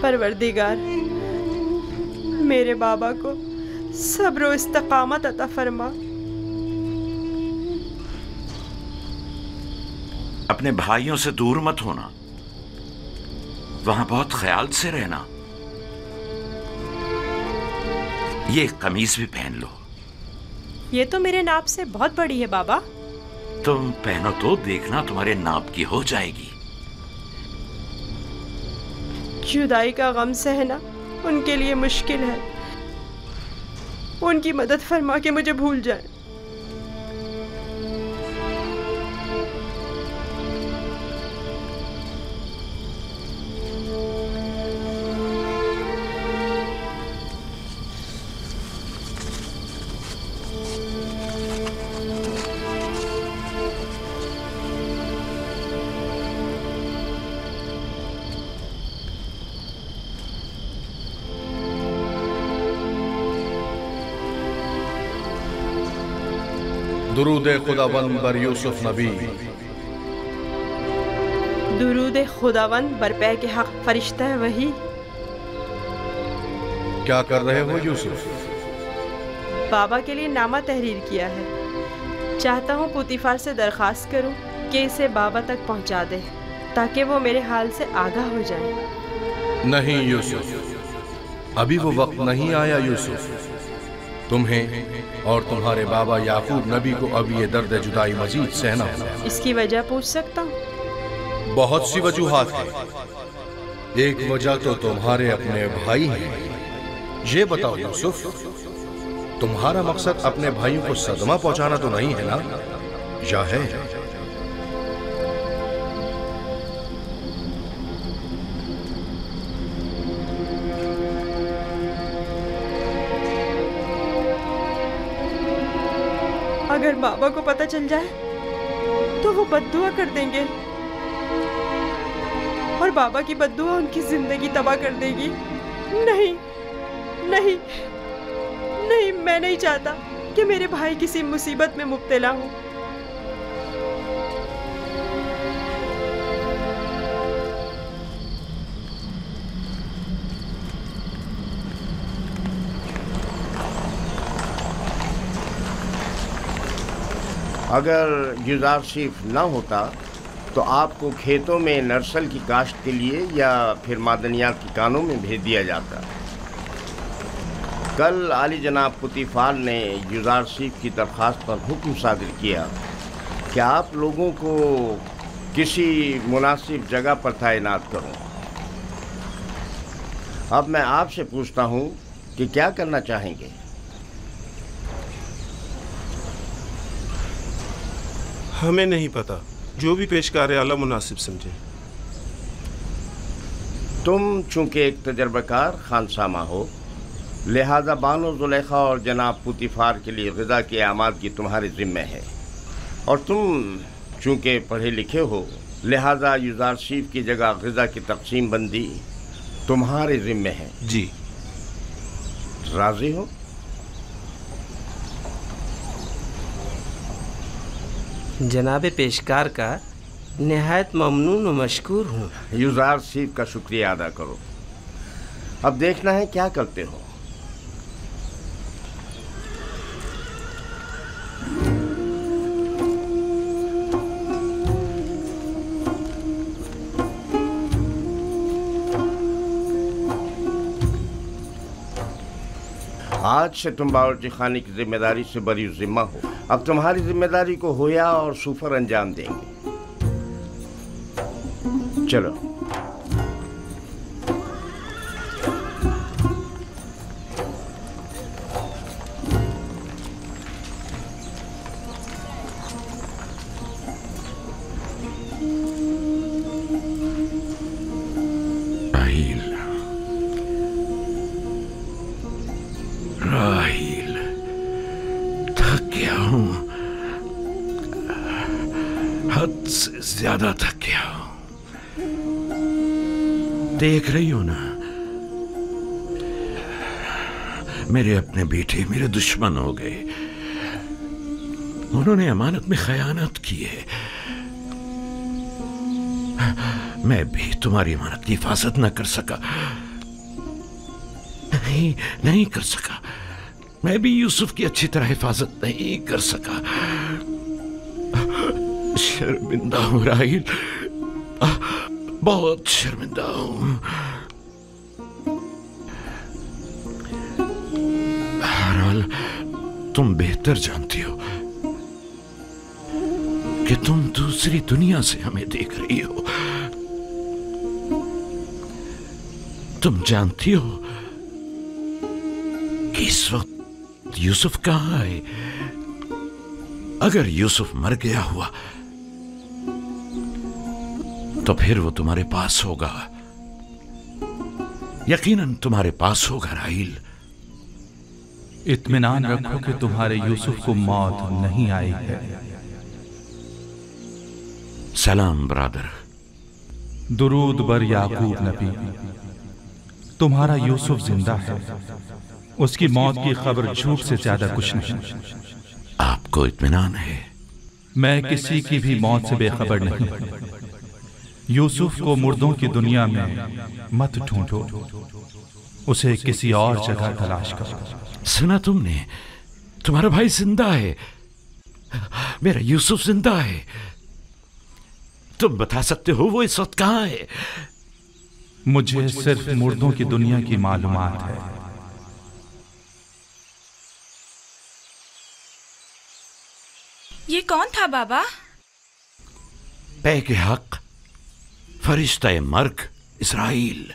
परवरदिगार, मेरे बाबा को सब्र और इस्तकामत अता फरमा। अपने भाइयों से दूर मत होना, वहां बहुत ख्याल से रहना। ये कमीज भी पहन लो। ये तो मेरे नाप से बहुत बड़ी है बाबा। तुम पहनो तो देखना तुम्हारे नाप की हो जाएगी। जुदाई का गम सहना उनके लिए मुश्किल है। उनकी मदद फरमा के मुझे भूल जाए। दुरूद खुदावंद बर यूसुफ नबी। दुरूद खुदावंद बरपै के हक फरिश्ता है वही। क्या कर रहे हो यूसुफ? बाबा के लिए नामा तहरीर किया है। चाहता हूँ पुतीफार से दरख्वास्त करूँ कि इसे बाबा तक पहुँचा दे, ताकि वो मेरे हाल से आगाह हो जाए। नहीं यूसुफ, अभी वो वक्त नहीं आया यूसुफ। तुम्हें और तुम्हारे बाबा याकूब नबी को अब ये दर्द जुदाई मजीद सहना होगा। इसकी वजह पूछ सकता हूँ? बहुत सी वजूहात हैं। एक वजह तो तुम्हारे अपने भाई हैं। ये बताओ यूसुफ, तुम्हारा मकसद अपने भाइयों को सदमा पहुंचाना तो नहीं है ना, या है? अगर बाबा को पता चल जाए तो वो बद्दुआ कर देंगे, और बाबा की बद्दुआ उनकी जिंदगी तबाह कर देगी। नहीं नहीं नहीं, मैं नहीं चाहता कि मेरे भाई किसी मुसीबत में मुब्तला हो। अगर युजारशिफ न होता तो आपको खेतों में नर्सल की काश्त के लिए या फिर मादनियात की कानों में भेज दिया जाता। कल आली जनाब पुतीफार ने युजारशिफ की दरख्वास्त पर हुक्म सादिर किया कि आप लोगों को किसी मुनासिब जगह पर तैनात करूं। अब मैं आपसे पूछता हूं कि क्या करना चाहेंगे? हमें नहीं पता, जो भी पेशकार आला मुनासिब समझे। तुम चूंकि एक तजर्बाकार खानसामा हो, लिहाजा बानो जुलेखा और जनाब पुतीफार के लिए ग़िज़ा की आमादगी तुम्हारे ज़िम्मे है, और तुम चूंकि पढ़े लिखे हो, लिहाजा युजारशिफ की जगह ग़िज़ा की तकसीम बंदी तुम्हारे ज़िम्मे है। जी। राज़ी हो? जनाब पेशकार का निहायत ममनून व मशकूर हूँ। युजारशिफ का शुक्रिया अदा करो। अब देखना है क्या करते हो। आज से तुम बावर्ची खाने की जिम्मेदारी से बरी जिम्मा हो। अब तुम्हारी जिम्मेदारी को होया और सुफर अंजाम देंगे। चलो। राहील, थक गया हूं, हद से ज्यादा थक गया हूं। देख रही हो ना, मेरे अपने बेटे मेरे दुश्मन हो गए। उन्होंने अमानत में खयानत की है। मैं भी तुम्हारी अमानत की हिफाजत न कर सका नहीं, नहीं कर सका। मैं भी यूसुफ की अच्छी तरह हिफाजत नहीं कर सका। शर्मिंदा हूं राहिल, बहुत शर्मिंदा हूं। बहरहाल तुम बेहतर जानती हो कि तुम दूसरी दुनिया से हमें देख रही हो। तुम जानती हो कि इस वक्त यूसुफ कहां है। अगर यूसुफ मर गया हुआ तो फिर वो तुम्हारे पास होगा, यकीनन तुम्हारे पास होगा राहिल। इत्मीनान रखो कि तुम्हारे यूसुफ को मौत नहीं आई है। सलाम ब्रादर। दुरूद बर याकूब नबी। तुम्हारा यूसुफ जिंदा है, उसकी मौत की खबर झूठ से ज्यादा कुछ नहीं। आपको इत्मीनान है? मैं किसी की भी मौत से बेखबर नहीं। यूसुफ को मुर्दों की दुनिया में मत ढूंढो, उसे किसी और जगह तलाश करो। सुना तुमने? तुम्हारा भाई जिंदा है, मेरा यूसुफ जिंदा है। तुम बता सकते हो वो इस वक्त कहां है? मुझे सिर्फ मुर्दों की दुनिया की मालूमात है। ये कौन था बाबा? पे के हक फरिश्ता मर्ग इस्राइल।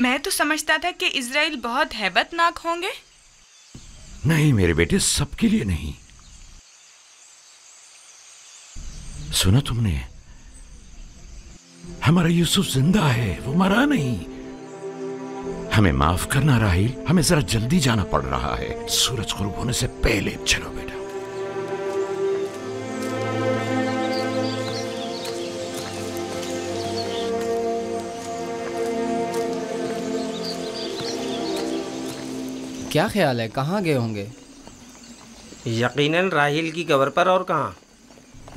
मैं तो समझता था कि इजराइल बहुत हैबतनाक होंगे। नहीं मेरे बेटे, सबके लिए नहीं। सुना तुमने? हमारा यूसुफ जिंदा है, वो मरा नहीं। हमें माफ करना राहिल, हमें जरा जल्दी जाना पड़ रहा है। सूरज गुरूब होने से पहले चलो बेटा। क्या ख्याल है, कहाँ गए होंगे? यकीनन राहिल की कब्र पर, और कहाँ।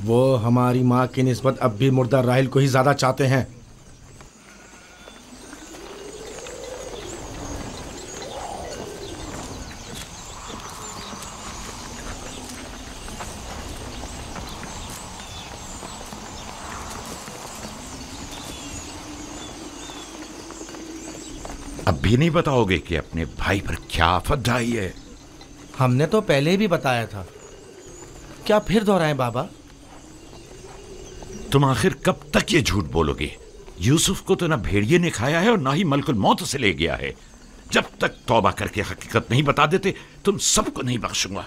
वो हमारी माँ की निस्बत अब भी मुर्दा राहिल को ही ज्यादा चाहते हैं। अब भी नहीं बताओगे कि अपने भाई पर क्या आफत ढाई है? हमने तो पहले भी बताया था, क्या फिर दोहराएं बाबा? तुम आखिर कब तक ये झूठ बोलोगे? यूसुफ को तो ना भेड़िए ने खाया है और ना ही मलकुल मौत से ले गया है। जब तक तौबा करके हकीकत नहीं बता देते तुम सबको नहीं बख्शूंगा।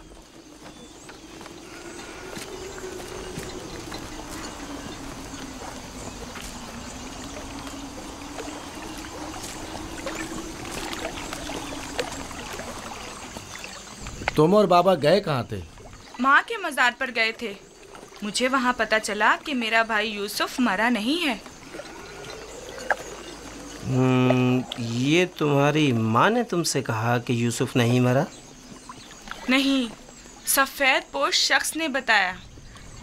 तुम और बाबा गए कहाँ थे? माँ के मजार पर गए थे। मुझे वहाँ पता चला कि मेरा भाई यूसुफ मरा नहीं है। ये तुम्हारी माँ ने तुमसे कहा कि यूसुफ नहीं मरा? नहीं, सफ़ेद पोश शख्स ने बताया।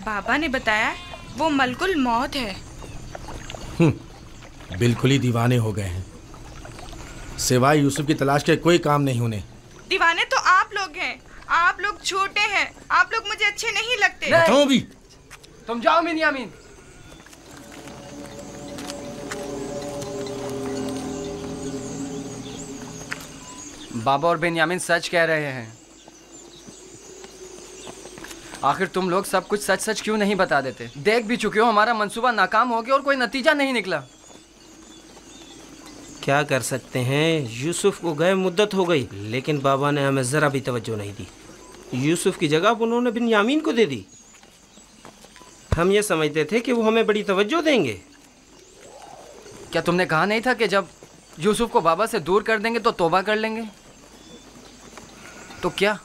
बाबा ने बताया वो मलकुल मौत है। बिल्कुल ही दीवाने हो गए हैं। सिवाय यूसुफ की तलाश के कोई काम नहीं उन्हें। दीवाने तो आप लोग हैं। आप लोग छोटे हैं, आप लोग मुझे अच्छे नहीं लगते। बताओ भी। तुम जाओ बिन्यामीन। बाबा और बिन्यामीन सच कह रहे हैं। आखिर तुम लोग सब कुछ सच सच क्यों नहीं बता देते? देख भी चुके हो हमारा मंसूबा नाकाम हो गया और कोई नतीजा नहीं निकला। क्या कर सकते हैं, यूसुफ को गए मुद्दत हो गई, लेकिन बाबा ने हमें ज़रा भी तवज्जो नहीं दी। यूसुफ की जगह उन्होंने बिन्यामीन को दे दी। हम ये समझते थे कि वो हमें बड़ी तवज्जो देंगे। क्या तुमने कहा नहीं था कि जब यूसुफ को बाबा से दूर कर देंगे तो तौबा कर लेंगे? तो क्या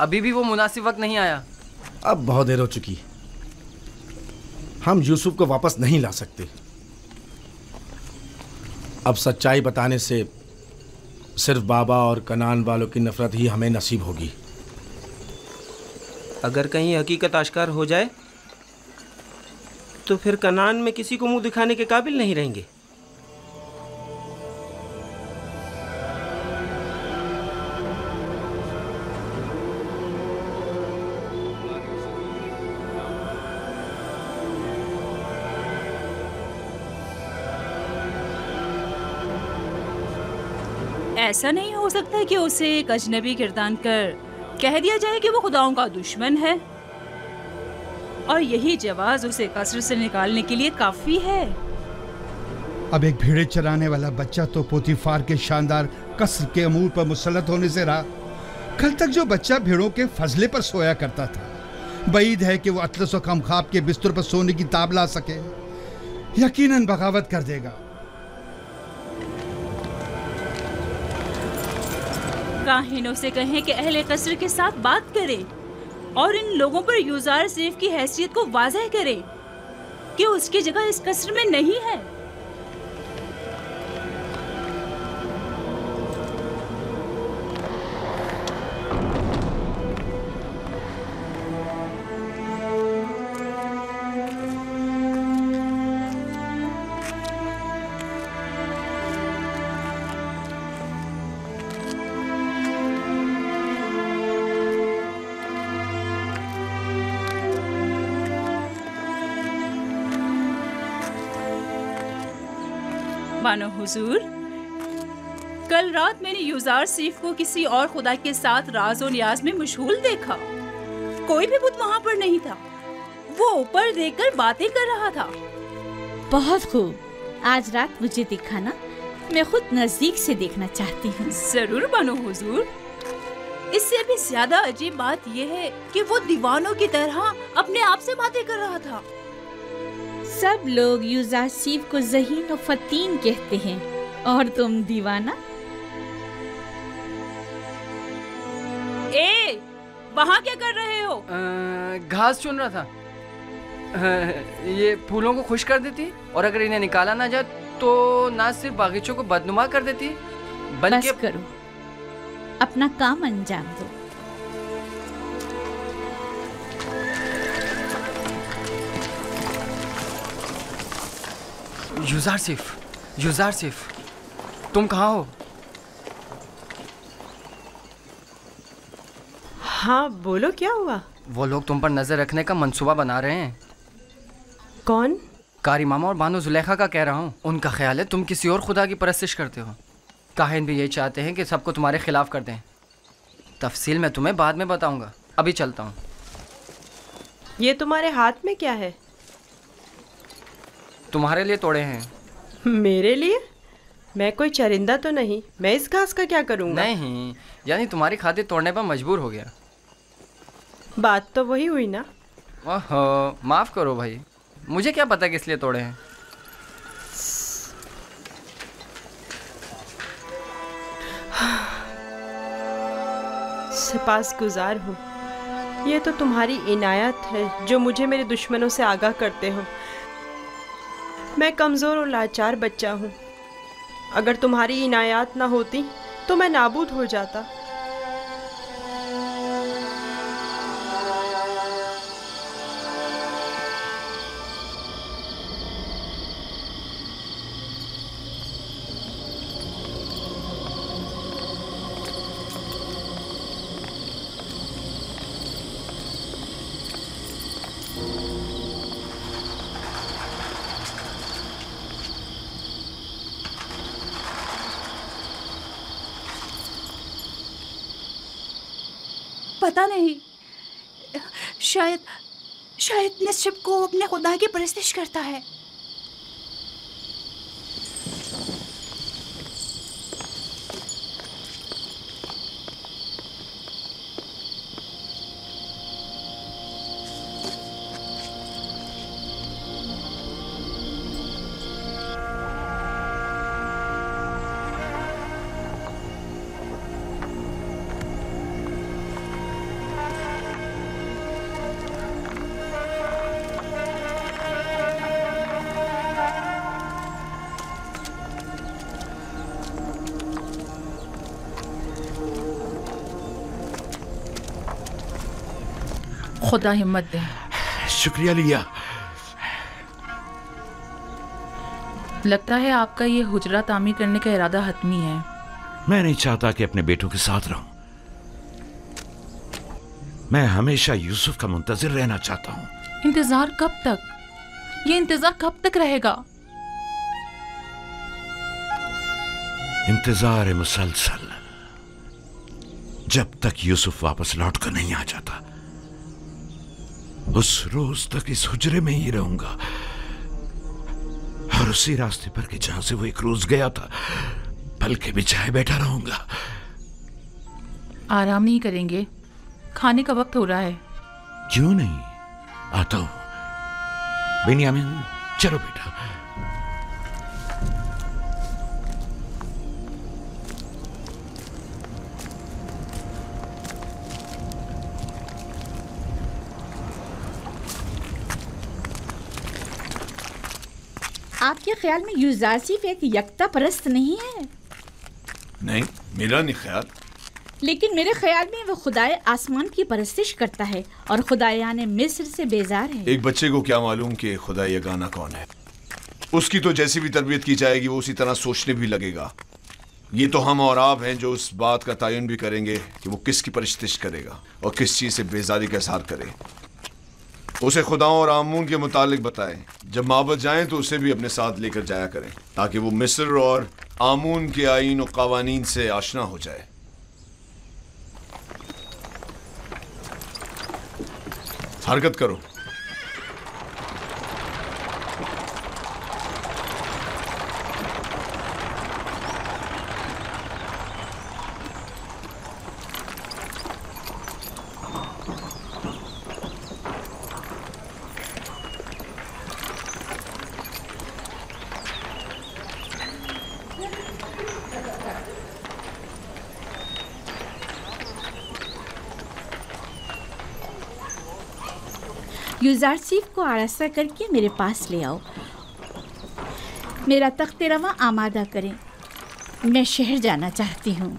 अभी भी वो मुनासिब वक्त नहीं आया? अब बहुत देर हो चुकी। हम यूसुफ को वापस नहीं ला सकते। अब सच्चाई बताने से सिर्फ बाबा और कनान वालों की नफरत ही हमें नसीब होगी। अगर कहीं हकीकत आश्कार हो जाए तो फिर कनान में किसी को मुंह दिखाने के काबिल नहीं रहेंगे। ऐसा नहीं हो सकता कि उसे एक अजनबी गिरदान कर कह दिया जाए कि वो खुदाओं का दुश्मन है और यही जवाज उसे कसर से निकालने के लिए काफी है। अब एक भेड़े चराने वाला बच्चा तो पोतीफार के शानदार कसर के अमूर पर मुसल्लत होने से रहा। कल तक जो बच्चा भेड़ों के फजले पर सोया करता था, बईद है कि वो अतलस और खमखाब के बिस्तर पर सोने की ताब ला सके। यकीनन बगावत कर देगा। काहिनों से कहें कि अहले कसर के साथ बात करें और इन लोगों पर यूजार सेफ की हैसियत को वाज़ह करें कि उसकी जगह इस कसर में नहीं है। मानो हुजूर, कल रात मैंने यूजार सीफ को किसी और खुदा के साथ राज और नियाज में मशगूल देखा। कोई भी बुत वहाँ पर नहीं था। वो ऊपर देखकर बातें कर रहा था। बहुत खूब, आज रात मुझे दिखाना, मैं खुद नजदीक से देखना चाहती हूँ। जरूर मानो हुजूर। इससे भी ज्यादा अजीब बात यह है कि वो दीवानों की तरह अपने आप से बातें कर रहा था। सब लोग यूजार सीफ को ज़हीन और फतीन कहते हैं और तुम दीवाना। ए, वहाँ क्या कर रहे हो? घास चुन रहा था। ये फूलों को खुश कर देती और अगर इन्हें निकाला ना जाए तो ना सिर्फ बागीचों को बदनुमा कर देती बल्कि बस करो, अपना काम अंजाम दो। यूजार सिफ, तुम कहाँ हो? हाँ बोलो, क्या हुआ? वो लोग तुम पर नजर रखने का मंसूबा बना रहे हैं। कौन? कारी मामा और बानो जुलेखा का कह रहा हूँ। उनका ख्याल है तुम किसी और खुदा की परस्तिश करते हो। काहिन भी यही चाहते हैं कि सबको तुम्हारे खिलाफ कर दें। तफसील मैं तुम्हें बाद में बताऊंगा, अभी चलता हूँ। ये तुम्हारे हाथ में क्या है? तुम्हारे लिए तोड़े हैं। मेरे लिए? मैं कोई चरिंदा तो नहीं, मैं इस घास का क्या करूँगा? नहीं, यानी तुम्हारी खातिर तोड़ने पर मजबूर हो गया। बात तो वही हुई ना। ओहो, माफ करो भाई, मुझे क्या पता किस लिए तोड़े हैं। सपासगुजार हूँ। ये तो तुम्हारी इनायत है जो मुझे मेरे दुश्मनों से आगाह करते हो। मैं कमज़ोर और लाचार बच्चा हूँ। अगर तुम्हारी इनायत ना होती तो मैं नाबूद हो जाता। पता नहीं, शायद निश्चित को अपने खुदा की परस्तिश करता है। खुदा हिम्मत दे। शुक्रिया लिया। लगता है आपका ये हुजरा तामीर करने का इरादा हतमी है। मैं नहीं चाहता कि अपने बेटों के साथ रहूं। मैं हमेशा यूसुफ का मुंतजिर रहना चाहता हूं। इंतजार कब तक? ये इंतजार कब तक रहेगा? इंतजार मुसलसल, जब तक यूसुफ वापस लौट कर नहीं आ जाता उस रोज तक इस हुजरे में ही रहूंगा और उसी रास्ते पर कि जहां से वो एक रोज गया था पलके बिछाए बैठा रहूंगा। आराम नहीं करेंगे? खाने का वक्त हो रहा है। क्यों नहीं, आता हूं। बेनियामिन चलो बेटा। आपके ख्याल में यूजासिफ एक यकता परस्त नहीं है? नहीं, मेरा नहीं ख्याल। लेकिन मेरे ख्याल में वो खुदाए आसमान की परस्तिश करता है और खुदायाने मिस्र से बेजार है। एक बच्चे को क्या मालूम कि खुदा यगाना कौन है। उसकी तो जैसी भी तरबियत की जाएगी वो उसी तरह सोचने भी लगेगा। ये तो हम और आप हैं जो उस बात का तयन भी करेंगे कि वो किसकी परस्तिश करेगा और किस चीज़ से बेजारी का इज़हार करे। उसे खुदाओं और आमून के मुतालिक बताएं। जब माबद जाएं तो उसे भी अपने साथ लेकर जाया करें ताकि वो मिस्र और आमून के आईन और कवानीन से आशना हो जाए। हरकत करो। यूजासिफ को आरास्ता करके मेरे पास ले आओ। मेरा तख्त रवा आमादा करें। मैं शहर जाना चाहती हूँ।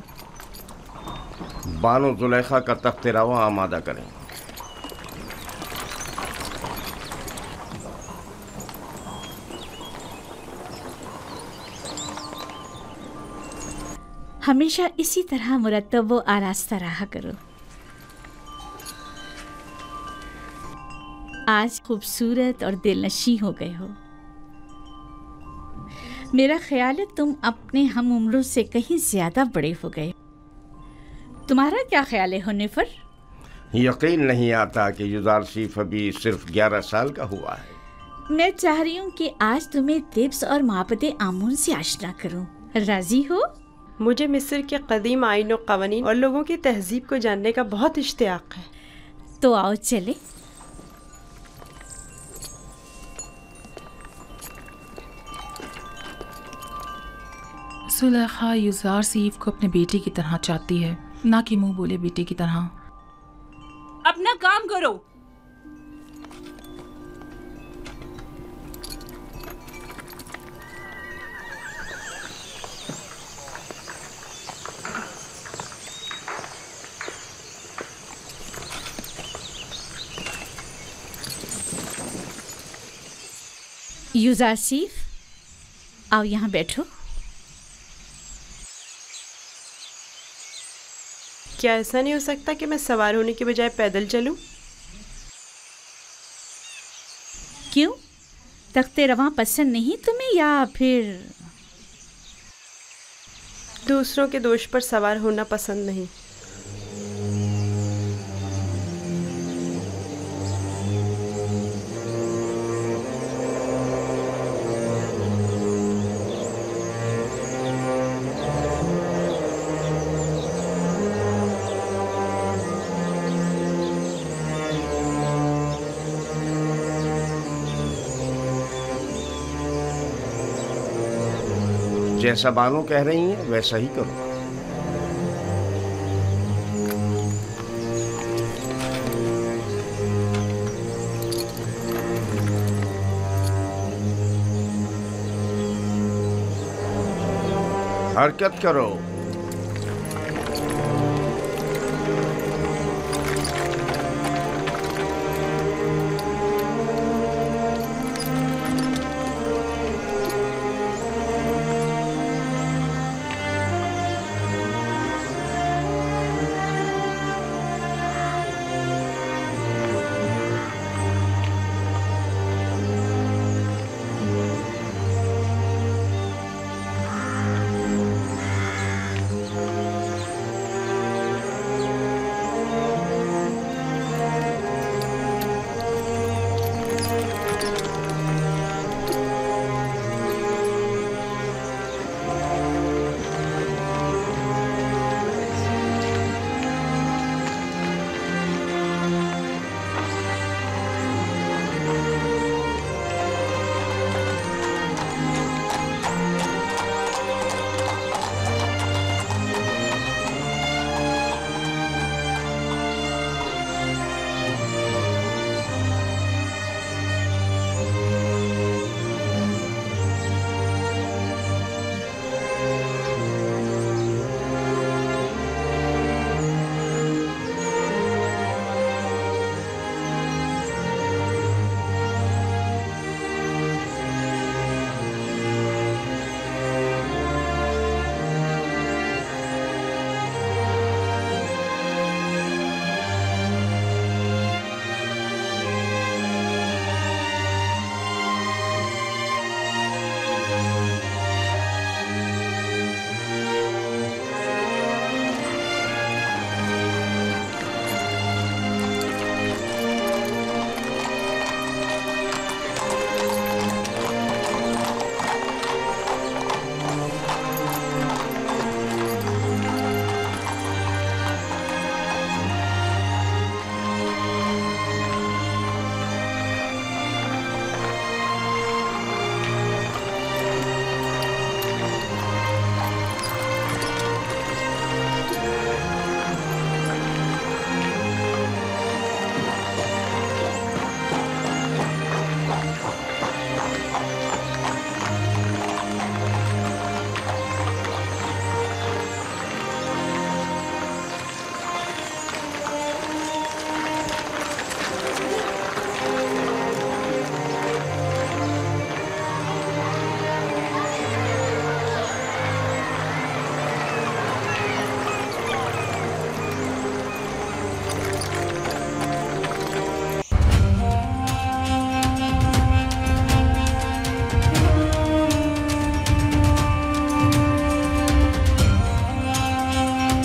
बानो जुलेखा का तख्त रवा आमादा करें। हमेशा इसी तरह मुरत्तब व आरास्ता रहा करो। आज खूबसूरत और दिलनशी हो गए हो। मेरा ख्याल है तुम अपने हम उम्रों से कहीं ज्यादा बड़े हो गए। तुम्हारा क्या ख्याल है हुनैफर? यकीन नहीं आता कि यूजासिफ अभी सिर्फ 11 साल का हुआ है। मैं चाह रही हूँ कि आज तुम्हें तिब्स और माबदे आमून से आशना करूँ। राजी हो? मुझे मिस्र के कदीम आईन और कवानीन और लोगों की तहजीब को जानने का बहुत इश्तियाक है। तो आओ चले। सुलेखा यूजासिफ को अपने बेटे की तरह चाहती है, ना कि मुंह बोले बेटे की तरह। अपना काम करो। यूजासिफ, आओ यहाँ बैठो। क्या ऐसा नहीं हो सकता कि मैं सवार होने के बजाय पैदल चलूं? क्यों? तख्ते रवां पसंद नहीं तुम्हें या फिर दूसरों के दोष पर सवार होना पसंद नहीं? जैसा बानो कह रही हैं वैसा ही करो। हरकत करो।